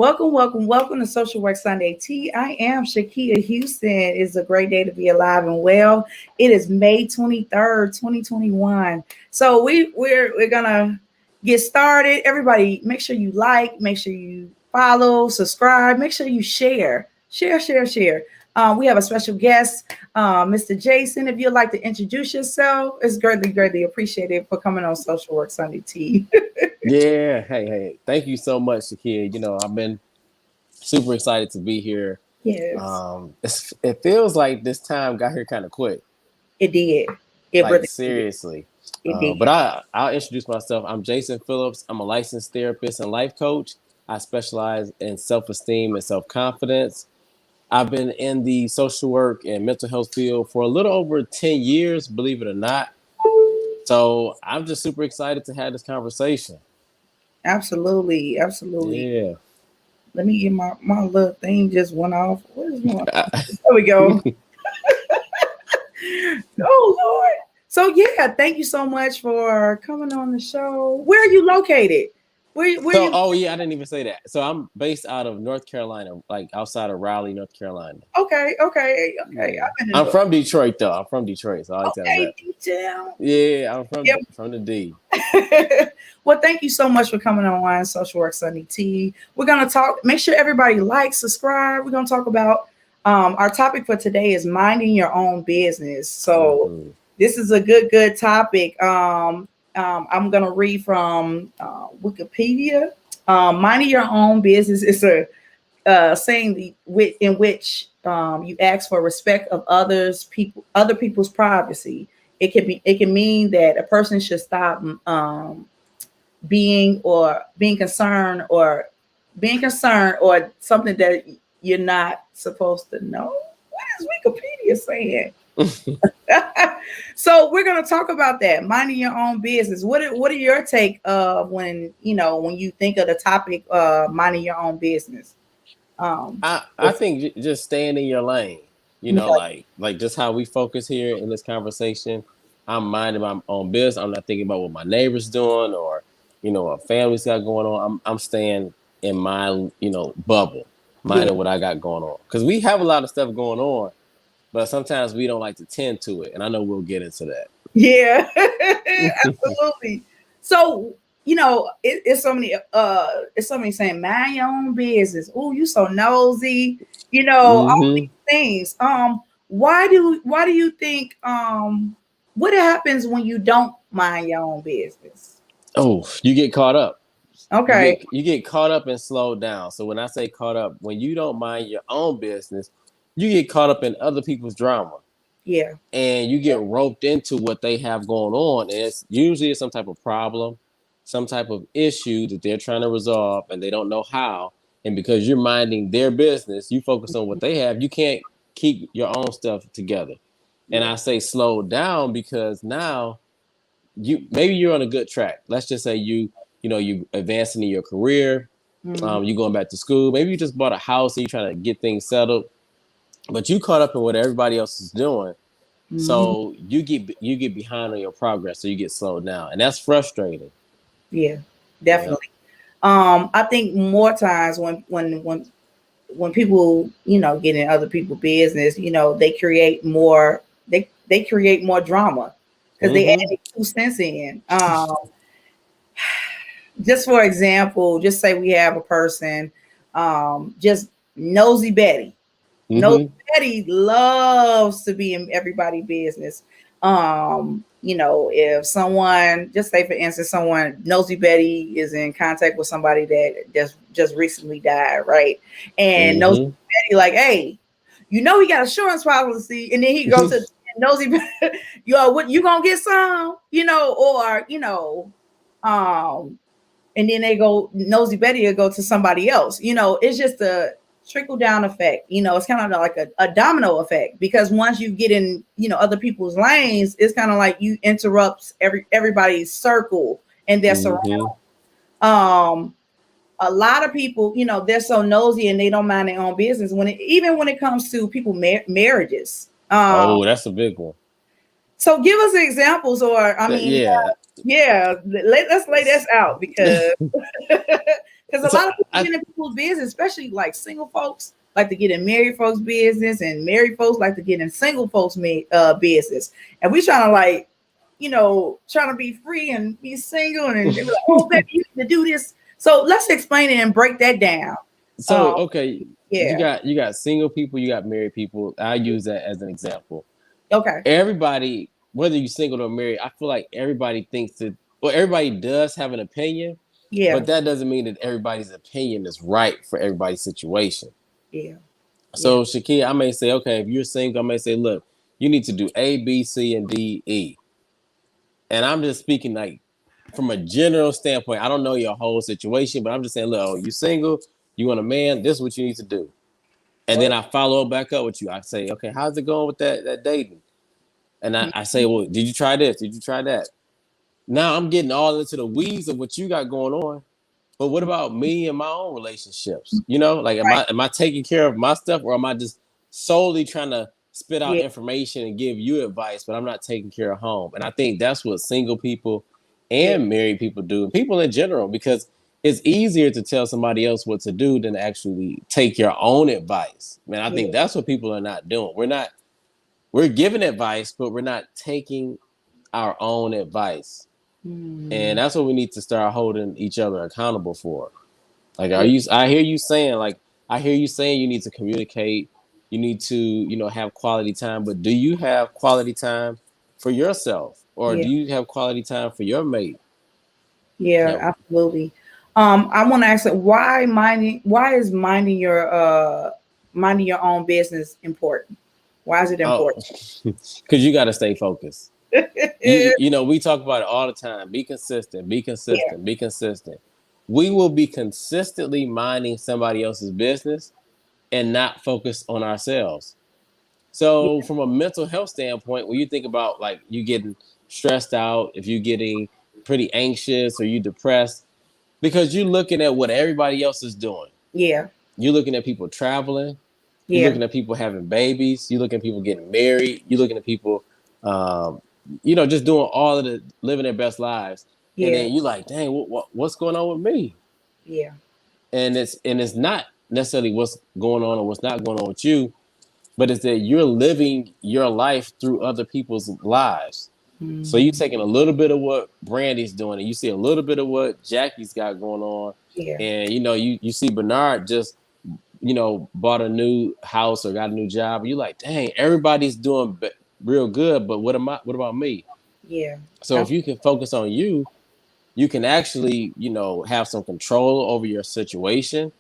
Welcome to Social Work Sunday Tea. I am Shakia Houston. It's a great day to be alive and well. It is May 23rd, 2021. So we're gonna get started. Everybody, make sure you like, make sure you follow, subscribe, make sure you share. Share. We have a special guest, Mr. Jason. If you'd like to introduce yourself, it's greatly appreciated for coming on Social Work Sunday Tea. Yeah, hey. Thank you so much, Shakia. I've been super excited to be here. Yes, It feels like this time got here kind of quick. it did. It Like really did. seriously. It But did. I'll introduce myself. I'm Jason Phillips. I'm a licensed therapist and life coach. I specialize in self-esteem and self-confidence. I've been in the social work and mental health field for a little over 10 years, believe it or not. So I'm just super excited to have this conversation. Absolutely. Yeah. Let me get my little thing just went off. What is going on? There we go. Oh Lord. So yeah, thank you so much for coming on the show. Where are you located? Where So, you oh yeah, I didn't even say that. So I'm based out of North Carolina, like outside of Raleigh, North Carolina. okay. Yeah, I'm in the I'm North. from Detroit though. I'm from Detroit, so I always tell them Okay, that. detail. Yeah, I'm Yep. from the D. Well, thank you so much for coming on Social Work Sunday Tea. We're gonna talk. Make sure everybody likes, subscribe. We're gonna talk about our topic for today is minding your own business. So Mm-hmm. this is a good topic. I'm gonna read from Wikipedia. Minding your own business is a saying in which you ask for respect of other people's privacy. It can mean that a person should stop being concerned or something that you're not supposed to know. What is Wikipedia saying? So we're going to talk about that, minding your own business. What are your take of when you think of the topic minding your own business? I If think just staying in your lane. okay, Like just how we focus here in this conversation. I'm minding my own business. I'm not thinking about what my neighbor's doing or what family's got going on. I'm staying in my bubble, yeah, minding what I got going on because we have a lot of stuff going on, but sometimes we don't like to tend to it. And I know we'll get into that. yeah, absolutely. So it's so many saying mind your own business. Oh, you so nosy, all these Hmm. things. Why do you think what happens when you don't mind your own business? Oh, you get caught up. Okay. You get caught up and slowed down. So when I say caught up, when you don't mind your own business, you get caught up in other people's drama Yeah. and you get roped into what they have going on. And it's usually some type of problem, some type of issue that they're trying to resolve and they don't know how. And because you're minding their business, you focus on what they have. You can't keep your own stuff together. And Yeah. I say slow down because now you're on a good track. Let's just say you advancing in your career, Hmm. you going back to school. Maybe you just bought a house and you're trying to get things settled, but you caught up in what everybody else is doing. Hmm. So you get behind on your progress, so you get slowed down, and that's frustrating. Yeah. Yeah. Definitely. I think more times when people get in other people's business, they create more they create more drama because they Mm-hmm. add 2 cents in. Just for example, just say we have a person, just nosy Betty. Nosy Mm-hmm. Betty loves to be in everybody's business. If someone, just say for instance, someone Nosy Betty is in contact with somebody that just recently died, right? And Nosy Mm-hmm. Betty like, hey, he got insurance policy, and then he go to Nosy Betty, what you gonna get some, or um and then they go nosy Betty will go to somebody else. It's just a trickle down effect. It's kind of like a domino effect because once you get in, other people's lanes, it's kind of like you interrupt everybody's circle and their surroundings. Mm-hmm. Um, a lot of people, they're so nosy and they don't mind their own business even when it comes to people marriages. Oh, that's a big one. So give us examples, or I mean, Yeah. yeah, let's lay this out because Because a lot of people get in people's business, especially like single folks, like to get in married folks' business, and married folks like to get in single folks' business. And we trying to like, trying to be free and be single, and they were like, "Oh, baby, you need to do this." So let's explain it and break that down. So okay, Yeah. you got single people, you got married people. I use that as an example. Okay. Everybody, whether you're single or married, I feel like everybody thinks that, well, everybody does have an opinion, Yeah. but that doesn't mean that everybody's opinion is right for everybody's situation. Yeah. So Shakia, I may say, okay, if you're single, I may say, look, you need to do A, B, C, and D, E. And I'm just speaking like from a general standpoint. I don't know your whole situation, but I'm just saying, look, you single, you want a man, this is what you need to do. And then I follow back up with you. I say, okay, how's it going with that dating? And I say, well, did you try this? Did you try that? Now I'm getting all into the weeds of what you got going on. But what about me and my own relationships? Like am I taking care of my stuff, or am I just solely trying to spit out information and give you advice, but I'm not taking care of home? And I think that's what single people and married people do, and people in general, because it's easier to tell somebody else what to do than actually take your own advice. Man, I think that's what people are not doing. We're giving advice, but we're not taking our own advice. And that's what we need to start holding each other accountable for. Like, I hear you saying you need to communicate, you need to, have quality time, but do you have quality time for yourself, or do you have quality time for your mate? Yeah, absolutely. I want to ask, why is minding your own business important? Why is it important? Because you got to stay focused. We talk about it all the time. Be consistent, be consistent, be consistent. We will be consistently minding somebody else's business and not focus on ourselves. So from a mental health standpoint, when you think about like you getting stressed out, if you're getting pretty anxious or you depressed, because you're looking at what everybody else is doing. Yeah. You're looking at people traveling. You're looking at people having babies. You're looking at people getting married. You're looking at people, just doing all of the living their best lives. Yeah. And then you're like, dang, what's going on with me? Yeah. And it's not necessarily what's going on or what's not going on with you, but it's that you're living your life through other people's lives. Mm-hmm. So you're taking a little bit of what Brandy's doing, and you see a little bit of what Jackie's got going on. Yeah. And you see Bernard just bought a new house or got a new job. You're like, dang, everybody's doing real good, but what about me? Yeah. So if you can focus on you, you can actually, have some control over your situation,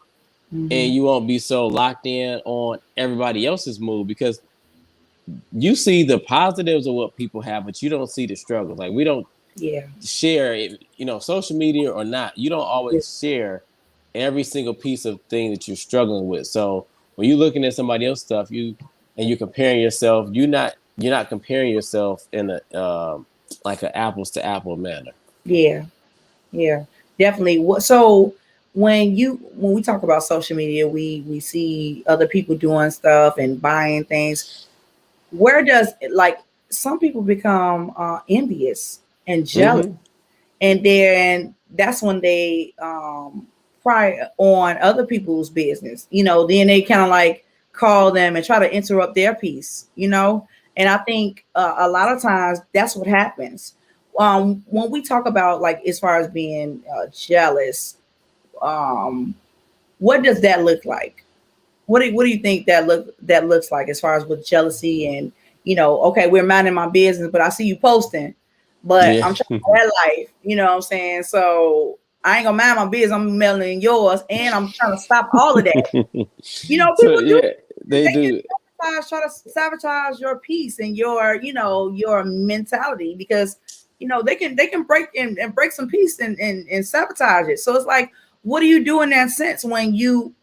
and you won't be so locked in on everybody else's mood, because you see the positives of what people have, but you don't see the struggles. Like, we don't share it, social media or not. You don't always share every single piece of thing that you're struggling with. So when you're looking at somebody else's stuff, you're comparing yourself, you're not comparing yourself in a like an apples to apple manner. Yeah, definitely. So when we talk about social media, we see other people doing stuff and buying things. Where does some people become envious and jealous, and then that's when they pry on other people's business. Then they kind of like call them and try to interrupt their peace. And I think a lot of times that's what happens. When we talk about as far as being jealous, what does that look like? What do you think that looks like as far as with jealousy and okay, we're minding my business, but I see you posting, but I'm trying to live that life. You know what I'm saying? So I ain't gonna mind my business. I'm meddling yours, and I'm trying to stop all of that. People do. They do. Try to sabotage your peace and your mentality, because they can break and break some peace and sabotage it. So it's like, what do you do in that sense when you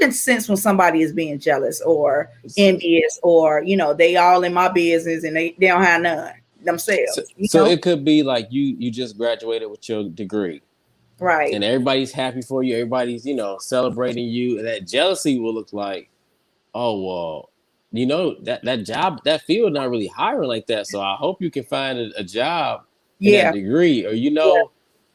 can sense when somebody is being jealous or envious, or they all in my business and they don't have none themselves. So it could be like you just graduated with your degree, right? And everybody's happy for you. Everybody's celebrating you, and that jealousy will look like, oh well, that job, that field not really hiring like that. So I hope you can find a job in that degree, or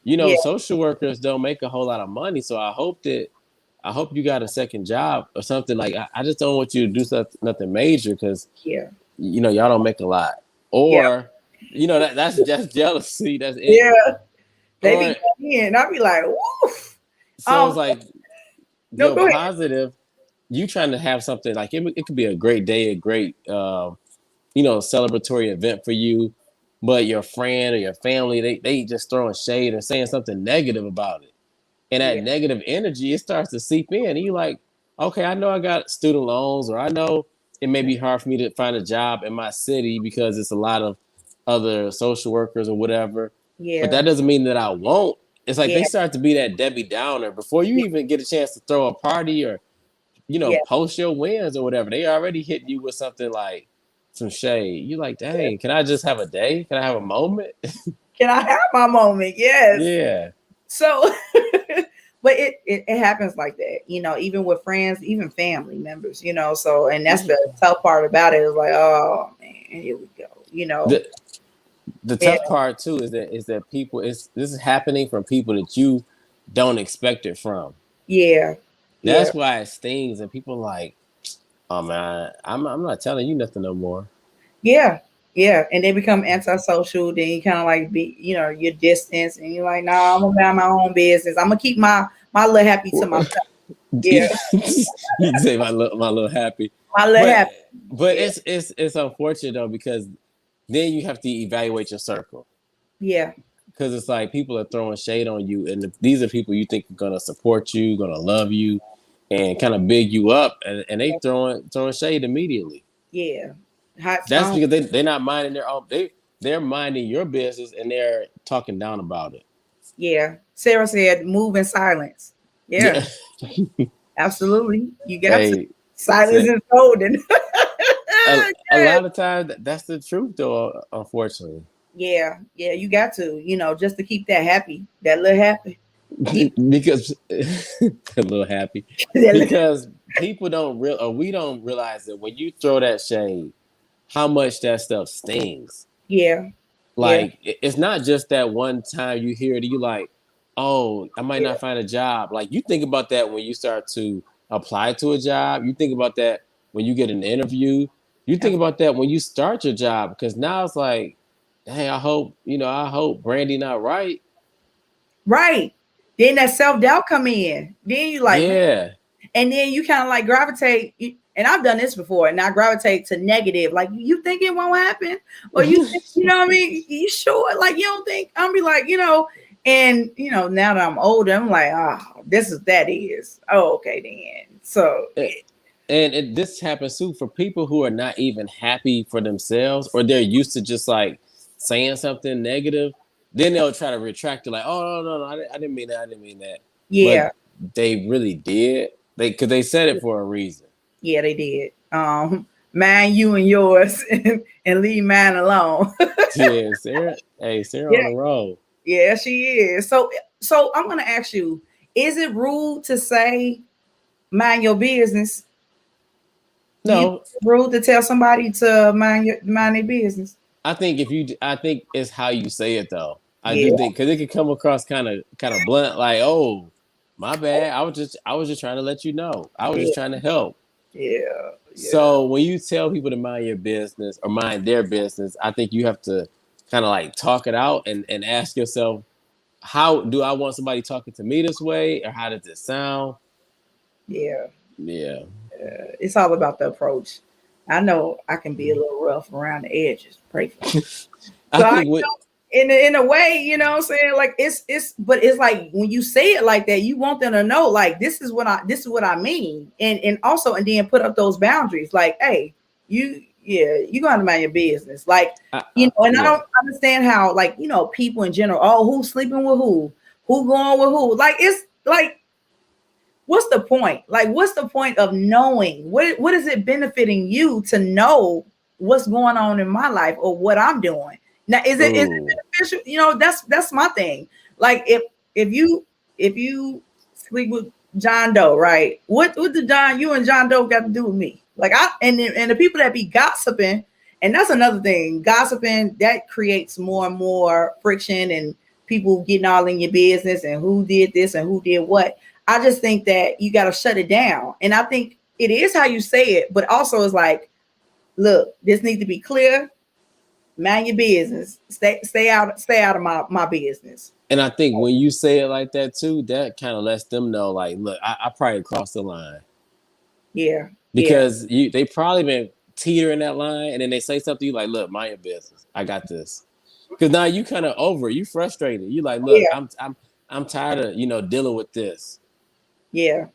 you know, Yeah. social workers don't make a whole lot of money. So I hope you got a second job or something. Like I just don't want you to do nothing major because Yeah. you know y'all don't make a lot. Yeah. Or you know that's just jealousy. That's it. Yeah. They be Or coming in. I'll be like, woof. so it's like No, you're go ahead. positive. You trying to have something like it could be a great day, a great you know, celebratory event for you, but your friend or your family, they just throwing shade or saying something negative about it. And that Yeah. negative energy, it starts to seep in. And you like, okay, I know I got student loans, or I know it may be hard for me to find a job in my city because it's a lot of other social workers or whatever. But Yeah. that doesn't mean that I won't. It's like Yeah. they start to be that Debbie Downer before you even get a chance to throw a party or you know, Yeah. post your wins or whatever. They already hitting you with something like some shade. You like, dang, can I just have a day? Can I have a moment? Can I have my moment? Yes. Yeah. So, but it happens like that, you know, even with friends, even family members, you know. So, and that's the tough part about it is like, oh man, here we go, you know. The Yeah. tough part too is that people this is happening from people that you don't expect it from. Yeah. Yeah. That's why it stings and people like, oh man, I'm not telling you nothing no more. Yeah. Yeah. And they become antisocial. Then you kind of like be, you know, your distance, and you're like, no, I'm gonna have my own business. I'm gonna keep my little happy to myself. Yeah. You can say my little happy. My little But happy. but Yeah. it's unfortunate though because then you have to evaluate your circle Yeah. because it's like people are throwing shade on you, and these are people you think are gonna support you, gonna love you, and kind of big you up, and they throwing shade immediately. Yeah. Hot That's stone. because they're not minding their own. They're minding your business and they're talking down about it. Yeah. Sarah said, move in silence. Yeah. Yeah. Absolutely. You got to. Hey, Silence is golden. a Yes. lot of times that's the truth though. Unfortunately, Yeah. Yeah. You got to, you know, just to keep that happy, that little happy. Keep because a little happy that little, because people don't real or we don't realize that when you throw that shade, how much that stuff stings. yeah. Yeah. Like it's not just that one time you hear it, you like, oh, I might Yeah. not find a job. Like you think about that when you start to apply to a job. You think about that when you get an interview. You think about that when you start your job because now it's like, hey, I hope Brandy not right. Right. Then that self doubt come in. Then you like, man, Yeah. and then you kind of like gravitate. And I've done this before, and I gravitate to negative. Like, you think it won't happen, or you think, you know what I mean? You sure? Like, you don't think? I'll be like, you know, and you know, now that I'm older, I'm like, oh, that is. Oh, okay, then. So And this happens too for people who are not even happy for themselves or they're used to just like saying something negative. Then they'll try to retract it like, oh no, I didn't mean that, I didn't mean that. yeah, But they really did. Because they said it for a reason. yeah, they did. Mind you and yours, and leave mine alone. Yeah, Sarah. Hey, Sarah on Yeah, the road. yeah, she is. So I'm gonna ask you: is it rude to say mind your business? Do you think No, it's rude to tell somebody to mind their business? I think it's how you say it though. I do Yeah, think because it could come across kind of blunt, like, oh, my bad. I was just trying to let you know. I was just yeah, trying to help. yeah, yeah, So when you tell people to mind your business or mind their business, I think you have to kind of like talk it out and ask yourself, how do I want somebody talking to me this way, or how does it sound? yeah. Yeah. It's all about the approach. I know I can be a little rough around the edges. Pray for me. I So I, think what in a way, you know what I'm saying? Like but it's like when you say it like that, you want them to know, like, this is what I mean. And also, and then put up those boundaries, like, hey, you gotta mind your business. Like, you know, and I yeah. don't understand how, like, you know, people in general, oh, who's sleeping with who going with who? Like, it's like, what's the point? Like, what's the point of knowing? What is it benefiting you to know what's going on in my life or what I'm doing? Now, is it Ooh. beneficial? You know, that's my thing. Like, if you sleep with John Doe, right? What did you and John Doe got to do with me? Like, and the people that be gossiping, and that's another thing. Gossiping, that creates more and more friction, and people getting all in your business and who did this and who did what. I just think that you got to shut it down. And I think it is how you say it, but also it's like, look, this needs to be clear. Mind your business. Stay out of my business. And I think when you say it like that too, that kind of lets them know, like, look, I probably crossed the line. Yeah. Because they probably been teetering that line, and then they say something, you like, look, mind your business. I got this. Because now you kind of over it. You frustrated. You like, look, I'm tired of dealing with this. Yeah.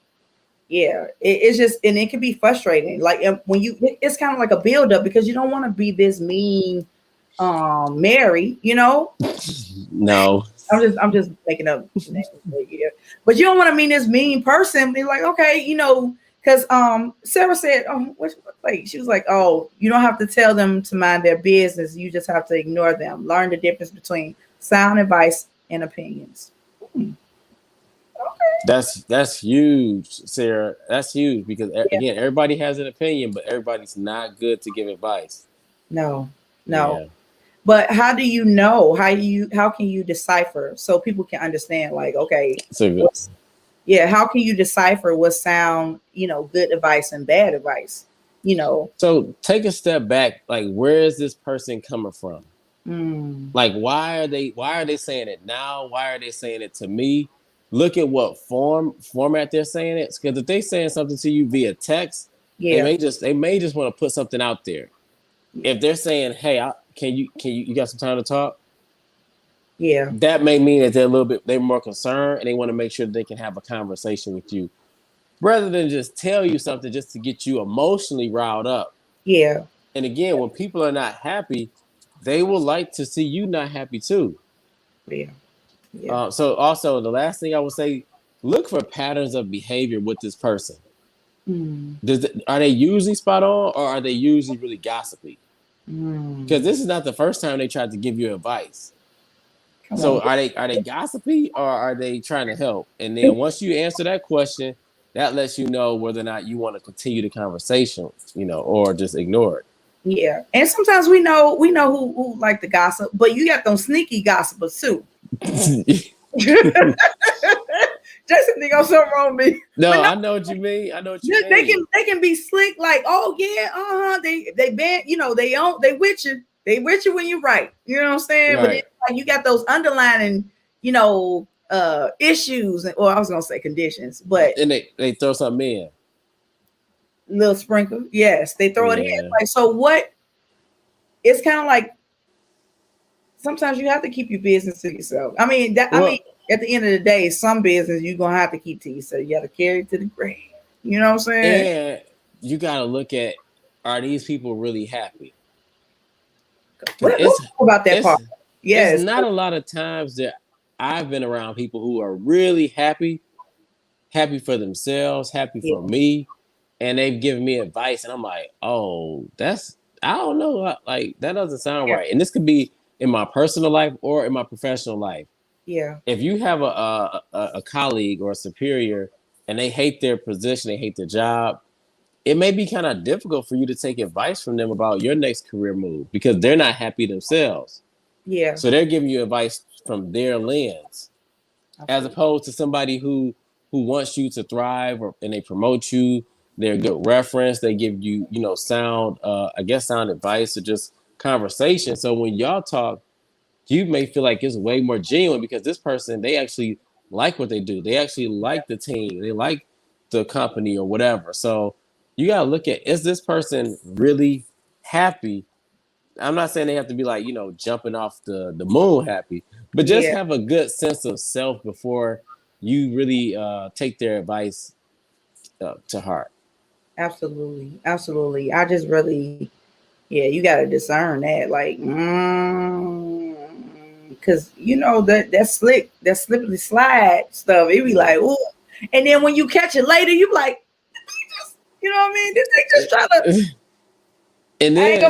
It's just, and it can be frustrating. Like when it's kind of like a buildup because you don't want to be this mean, Mary. No, I'm just making up names, but you don't want to mean this mean person. Be like, okay, because Sarah said, she was like, oh, you don't have to tell them to mind their business. You just have to ignore them. Learn the difference between sound advice and opinions. Okay. That's huge, Sarah. That's huge because again, everybody has an opinion, but everybody's not good to give advice. No. Yeah. But how do you know? How can you decipher so people can understand? Like, okay, how can you decipher what sound good advice and bad advice? So take a step back. Like, where is this person coming from? Like, why are they saying it now? Why are they saying it to me? Look at what format they're saying it. Because if they're saying something to you via text, they may just want to put something out there. If they're saying, "Hey, can you got some time to talk?" Yeah, that may mean that they're more concerned and they want to make sure that they can have a conversation with you, rather than just tell you something just to get you emotionally riled up. Yeah. And again, when people are not happy, they will like to see you not happy too. Yeah. So also the last thing I would say, look for patterns of behavior with this person. Are they usually spot on or are they usually really gossipy? Because this is not the first time they tried to give you advice. So are they gossipy or are they trying to help? And then once you answer that question, that lets you know whether or not you want to continue the conversation, or just ignore it. Yeah, and sometimes we know who like the gossip, but you got those sneaky gossipers too. Jason think I'm something wrong with me. No, I know what you mean. They can be slick, like, oh yeah, they ban, they with you. They with you when you're right. You know what I'm saying? Right. But then, like, you got those underlining, issues, or I was gonna say conditions, but and they throw something in. Little sprinkle, yes, they throw it in. Like, so what? It's kind of like sometimes you have to keep your business to yourself. I mean, at the end of the day, some business you're gonna have to keep to yourself. You got to carry it to the grave. You know what I'm saying? And you got to look at, are these people really happy? Let's talk about that part. Yes, it's not a lot of times that I've been around people who are really happy for themselves, happy for me, and they've given me advice, and I'm like, oh, I don't know, like that doesn't sound right. And this could be in my personal life or in my professional life. Yeah. If you have a colleague or a superior and they hate their position, they hate their job, it may be kind of difficult for you to take advice from them about your next career move because they're not happy themselves. Yeah. So they're giving you advice from their lens, as opposed to somebody who wants you to thrive and they promote you. They're a good reference. They give you, sound advice or just conversation. So when y'all talk, you may feel like it's way more genuine because this person, they actually like what they do. They actually like the team. They like the company or whatever. So you got to look at, is this person really happy? I'm not saying they have to be like, jumping off the moon happy, but just have a good sense of self before you really take their advice to heart. Absolutely. Absolutely. I just really, you got to discern that, like, because that slippery slide stuff, it be like, ooh. And then when you catch it later, you be like, you know what I mean? Did they just try to? And then,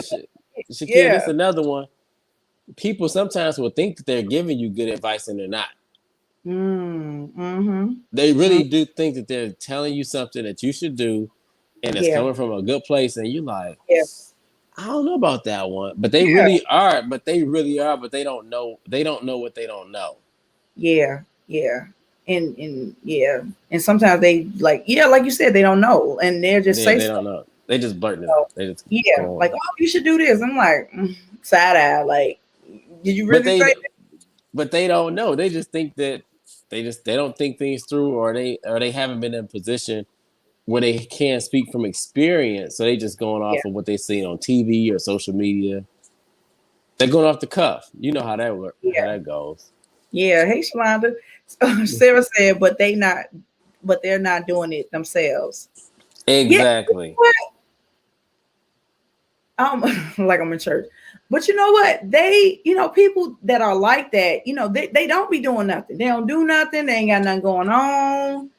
Shakira, this is another one. People sometimes will think that they're giving you good advice and they're not. They really do think that they're telling you something that you should do, and it's coming from a good place, and you're like, I don't know about that one, but they really are. But they don't know. They don't know what they don't know. Yeah, yeah. And yeah. And sometimes they like, yeah, like you said, they don't know. And they'll just Yeah, say they stuff. don't know. They just blurting it So, out. They just yeah, go like, on. oh, you should do this. I'm like, side eye, like, did you But really say they that? but they don't know. They just think that they don't think things through, or they haven't been in a position where they can speak from experience. So they just going Yeah, off of what they see on TV or social media. They're going off the cuff. You know how that work, how yeah, that goes. yeah. Hey, Shalonda. Sarah said, but they're not doing it themselves. Yeah, Exactly. um, like I'm in church. But you know what? They, people that are like that, they don't be doing nothing. They don't do nothing. They ain't got nothing going on.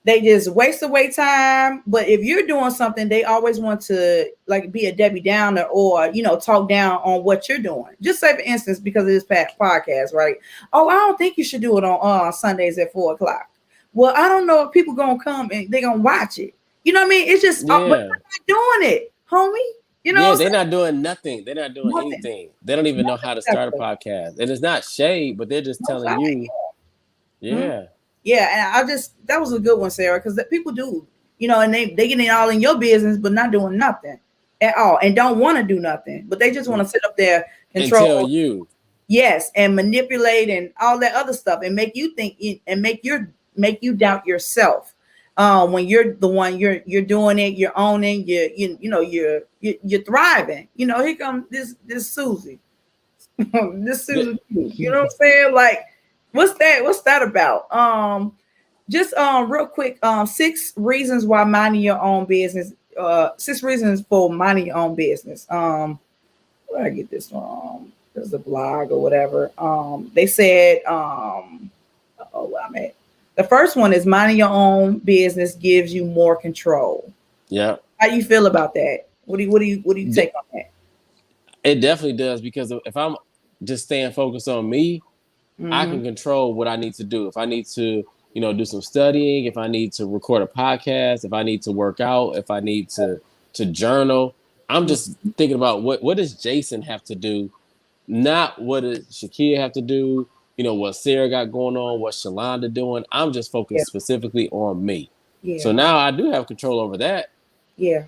They just waste away time. But if you're doing something, they always want to like be a Debbie Downer or talk down on what you're doing. Just say for instance, because of this podcast, right? Oh, I don't think you should do it on Sundays at 4 o'clock. Well, I don't know if people gonna come and they're gonna watch it. You know what I mean? It's just but they're Yeah. not doing it, homie. You know Yeah, what I'm they're saying? not doing nothing. They're not doing Nothing. anything. They don't even know how to start a Nothing. podcast. And it's not shade, but they're just No telling fact. you, Mhm. yeah. Yeah, and that was a good one, Sarah, because people do, and they get in all in your business, but not doing nothing at all, and don't want to do nothing, but they just want to sit up there, And tell control, you. yes, and manipulate and all that other stuff, and make you think and make you doubt yourself. When you're the one, you're doing it, you're owning, you're thriving. Here comes this Susie. This Susan, you know what I'm saying? Like, what's that? What's that about? Just real quick, 6 reasons why minding your own business. 6 reasons for minding your own business. Where did I get this from? There's a blog or whatever. They said, where I'm at. The first one is minding your own business gives you more control. Yeah. How do you feel about that? What do you take on that? It definitely does, because if I'm just staying focused on me, I Mm-hmm. can control what I need to do. If I need to, do some studying, if I need to record a podcast, if I need to work out, if I need to journal, I'm just thinking about what does Jason have to do, not what does Shakia have to do, what Sarah got going on, what Shalonda doing. I'm just Yeah, focused specifically on me. yeah, So now I do have control over that. yeah,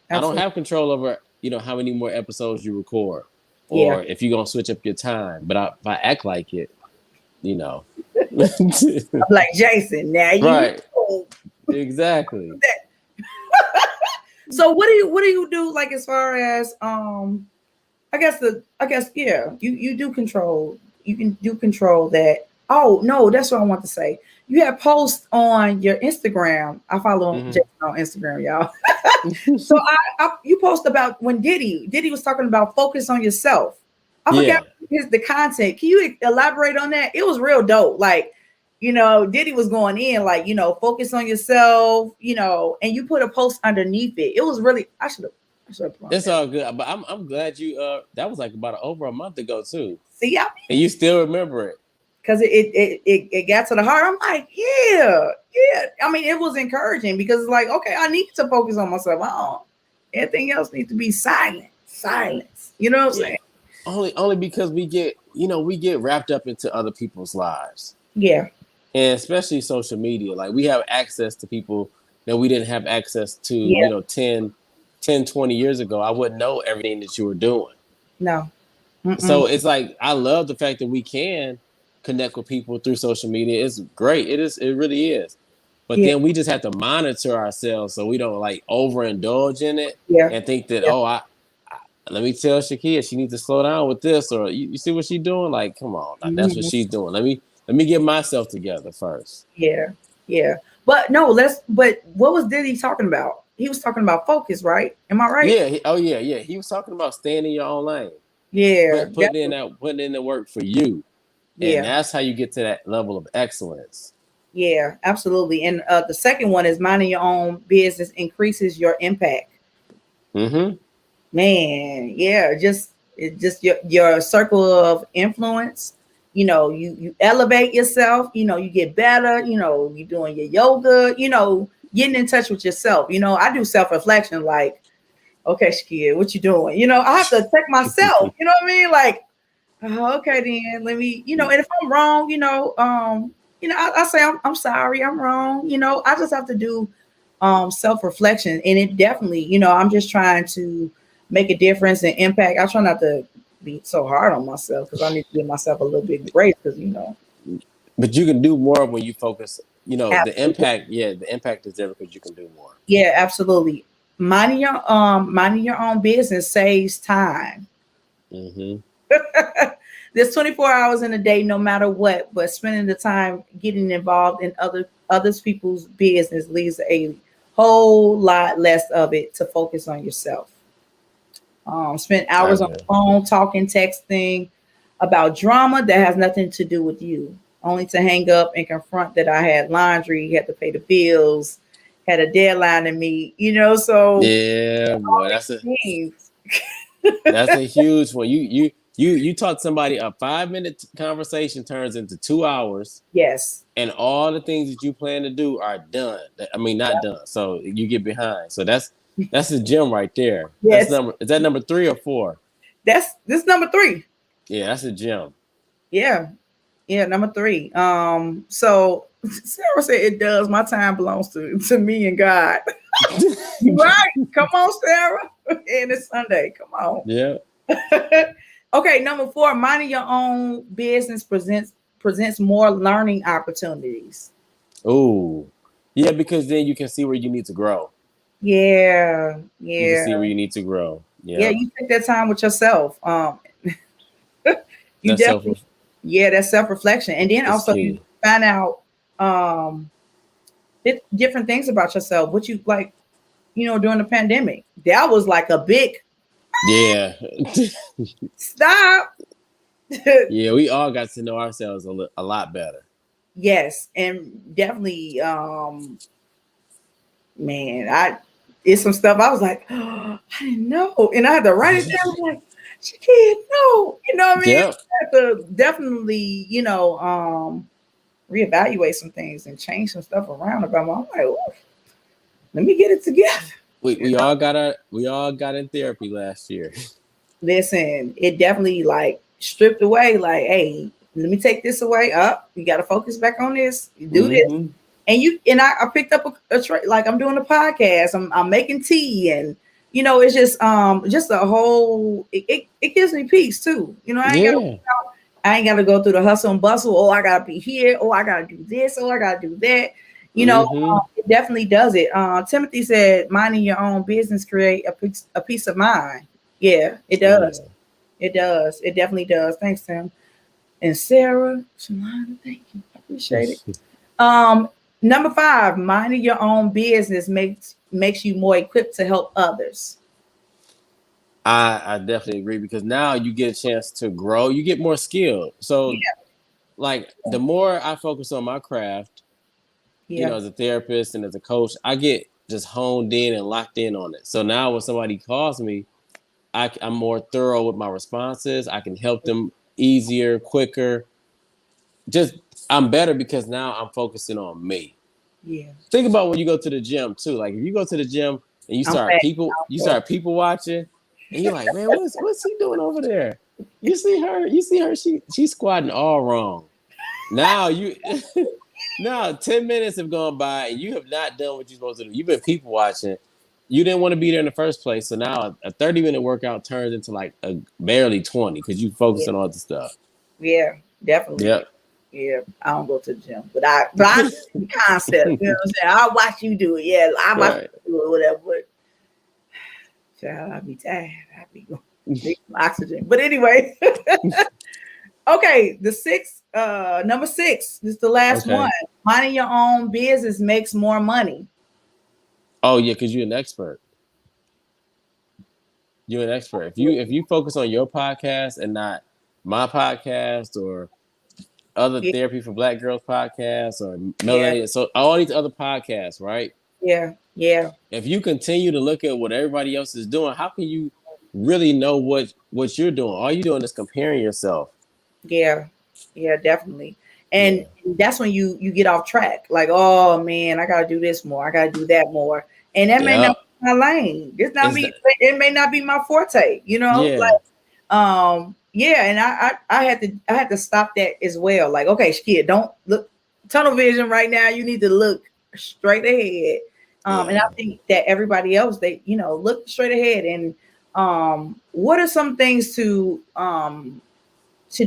I don't absolutely. have control over, how many more episodes you record, Yeah. or if you're gonna switch up your time. But if I act like it, you know. I'm like Jason. Now you Right. know. Exactly. So what do you do like as far as I guess yeah, you do control, you can do control that. Oh no, that's what I want to say. You have posts on your Instagram. I follow Hmm. Jason on Instagram, y'all. So you post about when Diddy was talking about focus on yourself. I forgot Yeah. the content. Can you elaborate on that? It was real dope. Like, Diddy was going in like, focus on yourself, and you put a post underneath it. It was really I should have put on It's that. all good. But I'm glad you that was like about over a month ago too. See, yeah, And you still remember it. because it got to the heart. I'm like, yeah, yeah. I mean, it was encouraging because it's like, okay, I need to focus on myself. Everything else needs to be silence. You know what I'm Yeah. saying? Only because we get wrapped up into other people's lives. Yeah, And especially social media. Like, we have access to people that we didn't have access to, yeah, 20 years ago. I wouldn't know everything that you were doing. no, So mm-mm. it's like, I love the fact that we can connect with people through social media. It's great. It really is. But Yeah, then we just have to monitor ourselves so we don't like overindulge in it yeah, and think that, yeah, let me tell Shakia she needs to slow down with this, or you see what she's doing. Like, come on, that's what mhm, she's doing. Let me get myself together first. yeah, yeah. But no, But what was Diddy talking about? He was talking about focus, right? Am I right? Yeah. Yeah. He was talking about staying in your own lane, Yeah, putting in the work for you, and yeah, that's how you get to that level of excellence. yeah, absolutely. And the second one is minding your own business increases your impact. Mm-hmm. Man, yeah, just your circle of influence. You elevate yourself. You get better. You doing your yoga. Getting in touch with yourself. I do self reflection. Like, okay, Shakia, what you doing? I have to check myself. You know what I mean? Like, Okay, then let me, and if I'm wrong, I say I'm sorry, I'm wrong. I just have to do self-reflection, and it definitely, I'm just trying to make a difference and impact. I try not to be so hard on myself because I need to give myself a little bit of grace because But you can do more when you focus. The absolutely, impact. Yeah, the impact is there because you can do more. yeah, absolutely. Minding your own business saves time. Hmm. There's 24 hours in a day, no matter what, but spending the time getting involved in others people's business leaves a whole lot less of it to focus on yourself. Spend I hours on the agree. phone talking, texting about drama that has nothing to do with you, only to hang up and confront that I had laundry, had to pay the bills, had a deadline to meet. So Yeah, all boy, these things. that's a huge one. You taught somebody a 5 minute conversation turns into 2 hours, Yes. and all the things that you plan to do are done. I mean, not done. So you get behind. So that's a gem right there. That's Yes. number. Is that number 3 or 4? That's this number three. Yeah, that's a gem. Yeah. Yeah, number three. So Sarah said it does. My time belongs to me and God. You right. Come on, Sarah. And it's Sunday. Come on. Yeah. Okay, number four, minding your own business presents more learning opportunities. Ooh. Yeah, because then you can see where you need to grow. Yeah, You can yeah, see where you need to grow. yeah. Yep. You take that time with yourself. You That's self. definitely, yeah, that's self-reflection. And then It's also you key. find out um different things about yourself, what you like, during the pandemic. That was like a big Yeah. stop. Yeah, we all got to know ourselves a lot better. Yes, and definitely man, I it's some stuff I was like, oh, I didn't know. And I had to write it down. I'm like, she can't know. You know what I mean? Yep. I had to definitely, reevaluate some things and change some stuff around about my. I'm like, "Ooh, let me get it together." We all got in therapy last year. Listen, it definitely like stripped away, like, hey, let me take this away. Up, you gotta focus back on this. You do this. Hmm. I picked up a trait, like I'm doing a podcast, I'm making tea, and it's just a whole it gives me peace too. Yeah. I ain't gotta go through the hustle and bustle. Oh, I gotta be here. Oh, I gotta do this. Oh, I gotta do that. Hmm. It definitely does it. Timothy said, minding your own business create a peace of mind. Yeah, it does. Yeah. It does. It definitely does. Thanks, Tim. And Sarah, Shalana, thank you. I appreciate it. Um, Number five, minding your own business makes you more equipped to help others. I definitely agree because now you get a chance to grow. You get more skilled. So Yeah, like the more I focus on my craft, yeah, as a therapist and as a coach, I get just honed in and locked in on it. So now when somebody calls me, I'm more thorough with my responses. I can help them easier, quicker. Just I'm better because now I'm focusing on me. yeah. Think about when you go to the gym too. Like if you go to the gym and you I'm start back. people watching, and you're like, man, what's he doing over there? You see her, she's squatting all wrong. Now you now 10 minutes have gone by and you have not done what you're supposed to do. You've been people watching. You didn't want to be there in the first place. So now a 30-minute workout turns into like a barely 20 because you focus Yeah, on other stuff. yeah, definitely. Yep. Yeah, I don't go to the gym, but I understand the concept. You know what I'm saying? I'll watch you do it. Yeah, I watch Right. you do it, whatever. But child, I be tired. I be going need some oxygen. But anyway, okay. Number six. This is the last one. Okay. Minding your own business makes more money. Oh yeah, because you're an expert. You're an expert. If you focus on your podcast and not my podcast or other Yeah, therapy for Black girls podcasts or yeah, Melanie, so all these other podcasts, right? yeah, yeah, If you continue to look at what everybody else is doing, how can you really know what you're doing? All you're doing is comparing yourself. yeah, yeah, definitely. And Yeah. that's when you get off track. Like, oh man, I gotta do this more. I gotta do that more. And that may not Yeah. be my lane. This not Is me. that It may not be my forte. yeah. Like yeah, and I had to stop that as well. Like, okay, kid, don't look tunnel vision right now. You need to look straight ahead. And I Yeah. think that everybody else, they, look straight ahead. And what are some things to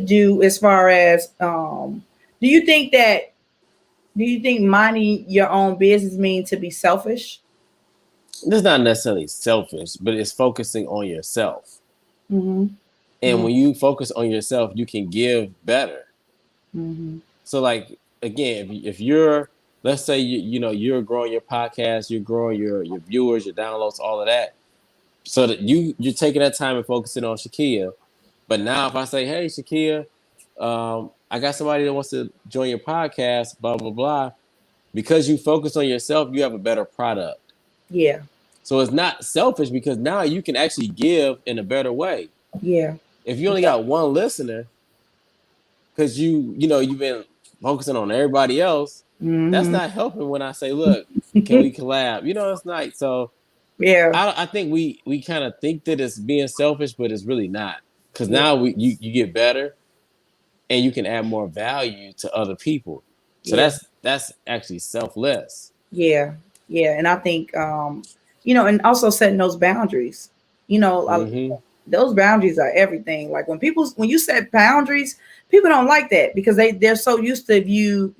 do as far as do you think that do you think minding your own business mean to be selfish? It's not necessarily selfish, but it's focusing on yourself. Mm-hmm. And when you focus on yourself, you can give better. Mm-hmm. So, like again, if you're, let's say you're growing your podcast, you're growing your viewers, your downloads, all of that, so that you're taking that time and focusing on Shakia. But now, if I say, hey, Shakia, I got somebody that wants to join your podcast, blah blah blah, because you focus on yourself, you have a better product. Yeah. So it's not selfish because now you can actually give in a better way. Yeah. If you only got one listener, because you've been focusing on everybody else, that's Mm-hmm. not helping when I say, look, can we collab? It's not. So Yeah. I think we kind of think that it's being selfish, but it's really not. Because Yeah. now you get better and you can add more value to other people. So Yeah. that's actually selfless. Yeah. Yeah. And I think and also setting those boundaries. You know, Mm-hmm. those boundaries are everything. Like when you set boundaries, people don't like that because they're so used to you,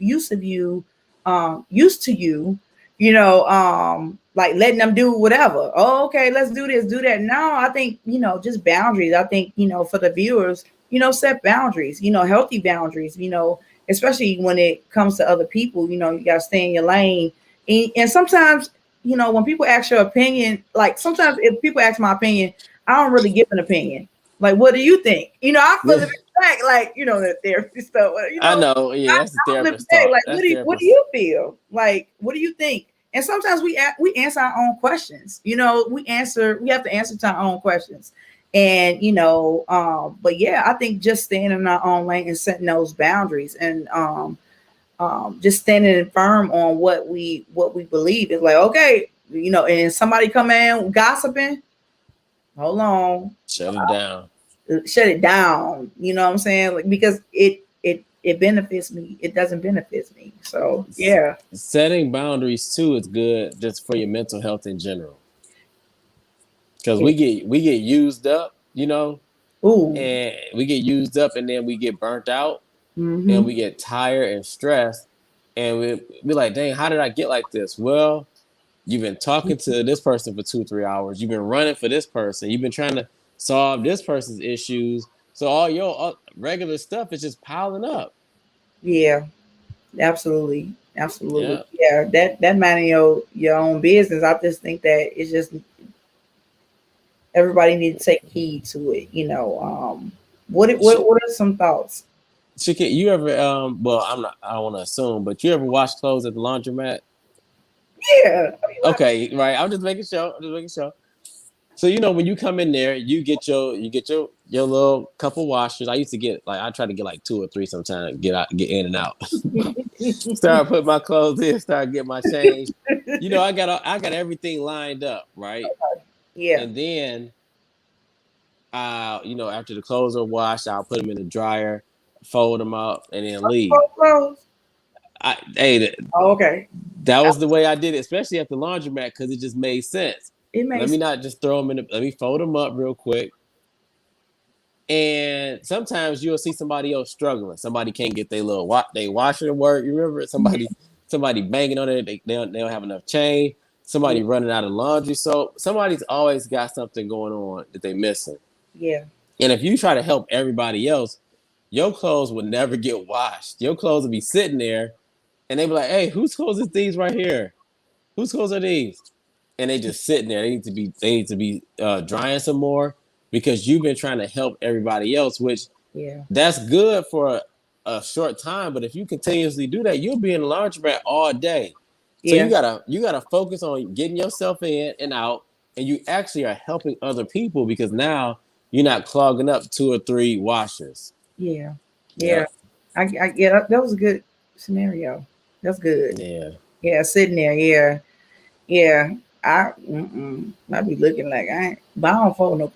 like letting them do whatever. Oh, okay, let's do this, do that. No, I think, just boundaries. I think, for the viewers, set boundaries, healthy boundaries, especially when it comes to other people, you gotta stay in your lane. And sometimes, when people ask your opinion, like sometimes if people ask my opinion, I don't really give an opinion. Like, what do you think? I flip it back, like, that therapy stuff. I know. Yeah, that's the I flip therapist it back, talk. like, That's what do therapist. you feel? Like, what do you think? And sometimes we answer our own questions. We have to answer to our own questions. And but yeah, I think just staying in our own lane and setting those boundaries and just standing firm on what we believe is like, okay, and somebody come in gossiping, hold on, Shut it down. shut it down. You know what I'm saying? Like, because it benefits me. It doesn't benefit me. So yeah. Setting boundaries too is good just for your mental health in general. Because Yeah. we get used up, Ooh. and we get used up, and then we get burnt out, and Mm-hmm. we get tired and stressed, and we like, dang, how did I get like this? Well, you've been talking to this person for 2-3 hours. You've been running for this person. You've been trying to solve this person's issues. So all your regular stuff is just piling up. Yeah. Absolutely. Absolutely. Yeah. Yeah. That minding your own business. I just think that it's just everybody needs to take heed to it. What are some thoughts? Chicken, you ever well, I don't want to assume, but you ever wash clothes at the laundromat? Yeah. Okay, right. I'm just making sure. I'm just making sure. So when you come in there, you get your little couple washers. I used to get like I try to get like 2 or 3 sometimes. Get in and out. Start putting my clothes in. Start getting my change. I got everything lined up right, Yeah. and then after the clothes are washed, I'll put them in the dryer, fold them up, and then leave. Clothes. Hey, Oh, okay. that was the way I did it, especially at the laundromat because it just made sense. It Let makes me not just throw them in. Let me fold them up real quick. And sometimes you'll see somebody else struggling. Somebody can't get their they washer to work. You remember somebody banging on it. They don't have enough change. yeah, Somebody running out of laundry soap. Somebody's always got something going on that they missing. yeah, And if you try to help everybody else, your clothes will never get washed. Your clothes will be sitting there, and they be like, "Hey, whose clothes is these right here? Whose clothes are these?" And they just sitting there. They need to be drying some more because you've been trying to help everybody else, which yeah, that's good for a short time. But if you continuously do that, you'll be in the laundromat all day. So you yeah, gotta focus on getting yourself in and out, and you actually are helping other people because now you're not clogging up 2 or 3 washers. yeah, yeah. Yep. That was a good scenario. That's good. Yeah. Yeah, sitting there. Yeah, yeah. I be looking like I ain't, but I don't follow no.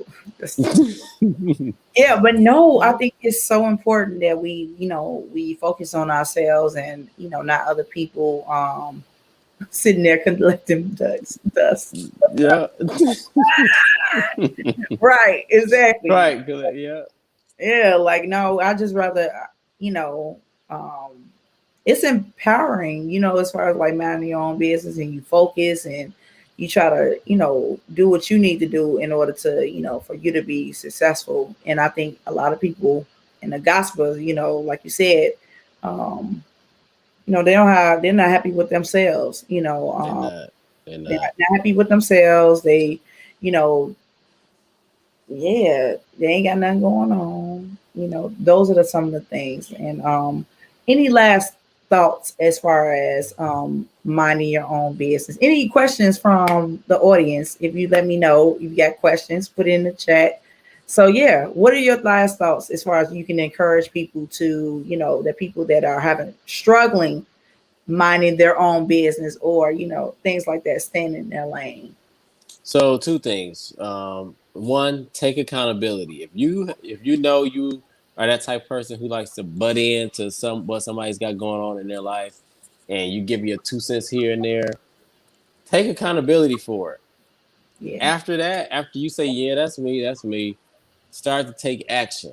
Yeah, but no, I think it's so important that we focus on ourselves and not other people sitting there collecting dust. Yeah. Right, exactly. Right. Good. Yeah. Yeah, like no, I just rather you know, um it's empowering, as far as like minding your own business and you focus and you try to, do what you need to do in order to, for you to be successful. And I think a lot of people in the gospel, like you said, um, they're not happy with themselves, They're not. They're they're not. not happy with themselves. They, you know, yeah, they ain't got nothing going on. Those are some of the things. And any last thoughts as far as minding your own business? Any questions from the audience? If you let me know, if you got questions, put it in the chat. So yeah, what are your last thoughts as far as you can encourage people to, the people that are having struggling minding their own business or, things like that, staying in their lane? So two things. One, take accountability. If you know you are that type of person who likes to butt into what somebody's got going on in their life, and you give your 2 cents here and there, take accountability for it. Yeah. After that, after you say, "Yeah, that's me," start to take action.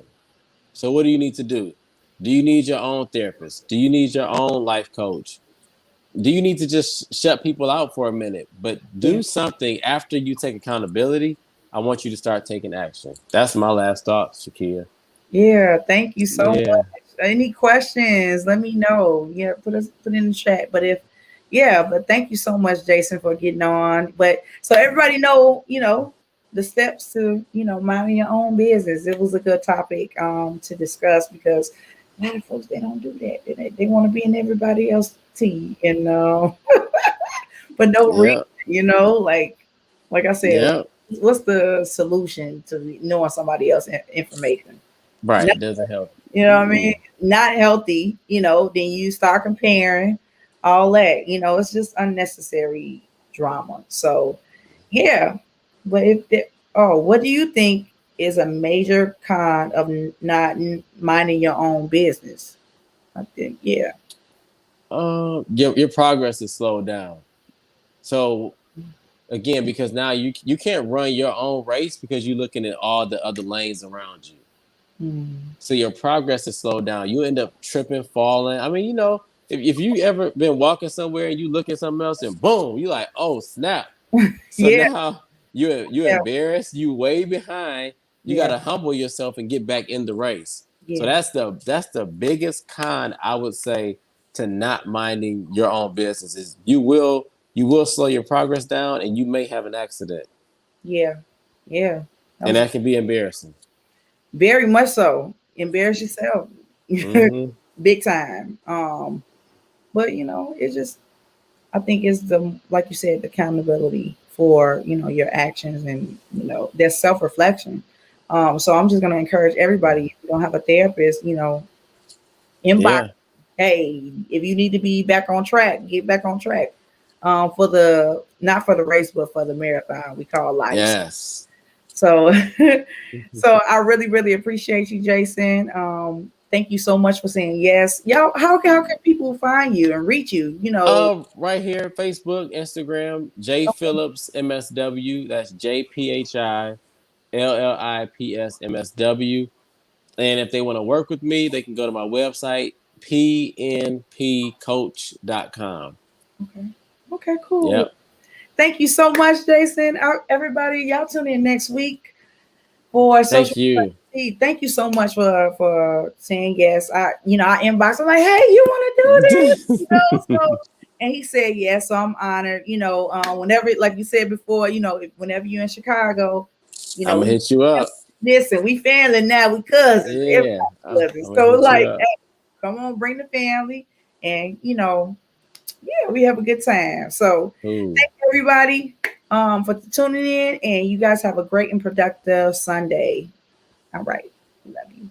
So what do you need to do? Do you need your own therapist? Do you need your own life coach? Do you need to just shut people out for a minute? But Yeah. do something after you take accountability. I want you to start taking action. That's my last thought, Shakia. Yeah, thank you so Yeah. much. Any questions? Let me know. Yeah, put in the chat. But thank you so much, Jason, for getting on. But so everybody know, the steps to, minding your own business. It was a good topic to discuss because a lot of folks they don't do that. They want to be in everybody else's tea and for no reason, Yeah. like I said, Yeah. what's the solution to knowing somebody else's information? Right. It doesn't help. You know what I mean? Mm-mm. Not healthy, then you start comparing all that, it's just unnecessary drama. So, yeah. But what do you think is a major con of not minding your own business? I think, yeah. Your progress is slowed down. So again, because now you can't run your own race because you're looking at all the other lanes around you. Mm. So your progress is slowed down. You end up tripping, falling. I mean, if you ever been walking somewhere and you look at something else and boom, you like, oh snap. So Yeah, now you're yeah, embarrassed, you way behind. You yeah, gotta humble yourself and get back in the race. So yeah, that's the biggest con I would say to not minding your own business is you will slow your progress down and you may have an accident. yeah, yeah. That And was that can be embarrassing. very much so. Embarrass yourself. Mm-hmm. Big time. But it's just I think it's the like you said, the accountability for your actions and there's self reflection. So I'm just gonna encourage everybody. If you don't have a therapist, inbox. Yeah. Hey, if you need to be back on track, get back on track. For the not for the race, but for the marathon, we call life. Yes. So, so I really, really appreciate you, Jason. Thank you so much for saying yes. Y'all, how can people find you and reach you? Right here, Facebook, Instagram, J Phillips MSW. That's JPHILLIPS MSW. And if they want to work with me, they can go to my website, pnpcoach.com. Okay. Okay, cool. Yep. Thank you so much, Jason. Everybody, y'all tune in next week for Thank social. you. Thank you so much for saying yes. I inboxed. I'm like, hey, you want to do this? So and he said yes. So I'm honored. Whenever, like you said before, whenever you're in Chicago, I'm going to we hit you up. listen. We family now. We cousins. Yeah. Everybody I'm cousins. going to So hit you like, up. hey, come on, bring the family, and yeah, we have a good time. So Ooh. thank you, everybody, for tuning in, and you guys have a great and productive Sunday. All right. Love you.